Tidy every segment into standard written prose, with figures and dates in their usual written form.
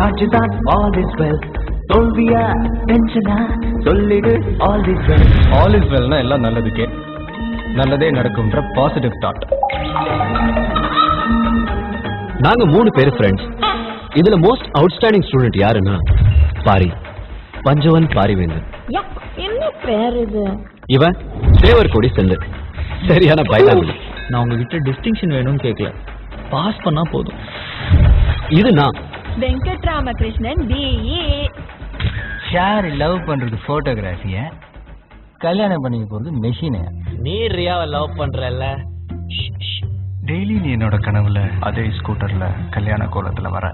charge that all is well. தோல்வியா டென்ஷனா சொல்லிடு all is well. All is well னா எல்லாம் நல்லதுக்கே, நல்லதே நடக்கும்ன்ற பாசிட்டிவ் தாட். நாங்க 3 பேர் ஃப்ரெண்ட்ஸ். இதுல மோஸ்ட் அவுட்ஸ்டாண்டிங் ஸ்டூடெண்ட் யாருன்னா பாரி, பஞ்சவன் பாரிவேந்தன். என்ன பேர் இது? இவன் தேவர் கோடி செல்லு, சரியான பைலாங்குடி. நான் உங்ககிட்ட டிஸ்டிங்ஷன் வேணும்னு கேட்கல, பாஸ் பண்ணா போதும். இது நான் Venkat Ramakrishnan BE. Share love பண்றது போட்டோகிராஃபிய, கல்யாணம் பண்ணிக்க போறது மெஷினை. நீ ரியாவை லவ் பண்றல, டெய்லி நீ என்னோட கனவுல அதே ஸ்கூட்டர்ல கல்யாண கோலத்துல வர.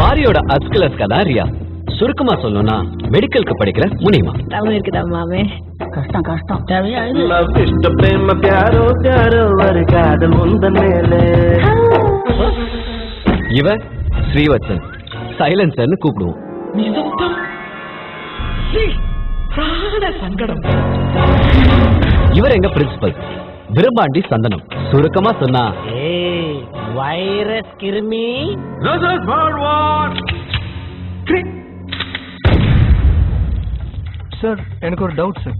பாரியோட அஸ்கலஸ்கா தான் ரியா. சுருக்கமா சொல்லணும்னா மெடிக்கலுக்கு படிக்கிற முனிமா. தமிழ் இருக்குதா மாமே? கஷ்டம் கஷ்டம் தேவையா? இவன் ஸ்ரீவத்சன், சைலன்சர்னு கூப்பிடுவோம். இவர் எங்க பிரின்சிபல் விரும்பாண்டி சந்தனம். சுருக்கமா சொன்னா வைரஸ் கிருமி. சார் எனக்கு ஒரு டவுட் சார்.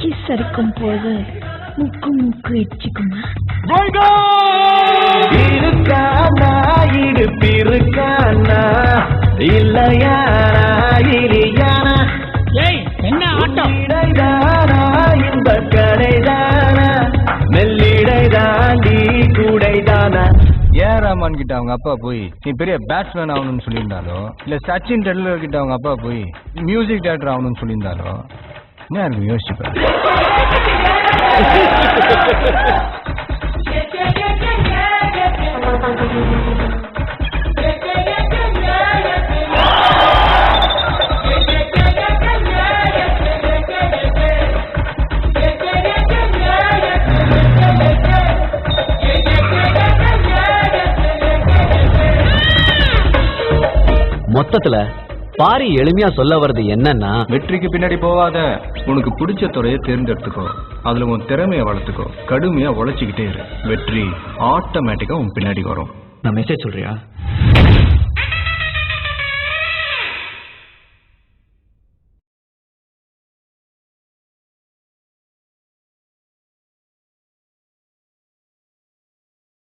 கிஸ் அடிக்கும் போது முக்கு முக்கு எச்சிக்குமா? இருக்கானா இடுப்பிருக்கானா இல்லையானா இல்லையானா என்ன ஆட்டம்? இடைதானா இந்த கடைதானா நெல்லிடை தாண்டி கூடைதானா? ஏன் ரஹ்மான் கிட்ட அவங்க அப்பா போய் நீ பெரிய பேட்ஸ்மேன் ஆகணும்னு சொல்லியிருந்தாலோ, இல்ல சச்சின் டெண்டுல்கர் கிட்ட அவங்க அப்பா போய் மியூசிக் டைரக்டர் ஆகணும்னு சொல்லியிருந்தாலோ, என்ன எனக்கு யோசிச்சுப்பேன். மொத்தத்துல பாரி எளிமையா சொல்ல வர்றது என்னன்னா, வெற்றிக்கு பின்னாடி போவாத, உனக்கு பிடிச்ச துறையை தேர்ந்தெடுத்துக்கோ, அதுல உன் திறமையை வளர்த்துக்கோ, கடுமையா உழைச்சிக்கிட்டே இரு, வெற்றி ஆட்டோமேட்டிக்கா உன் பின்னாடி வரும். நான் மெசேஜ் சொல்றியா?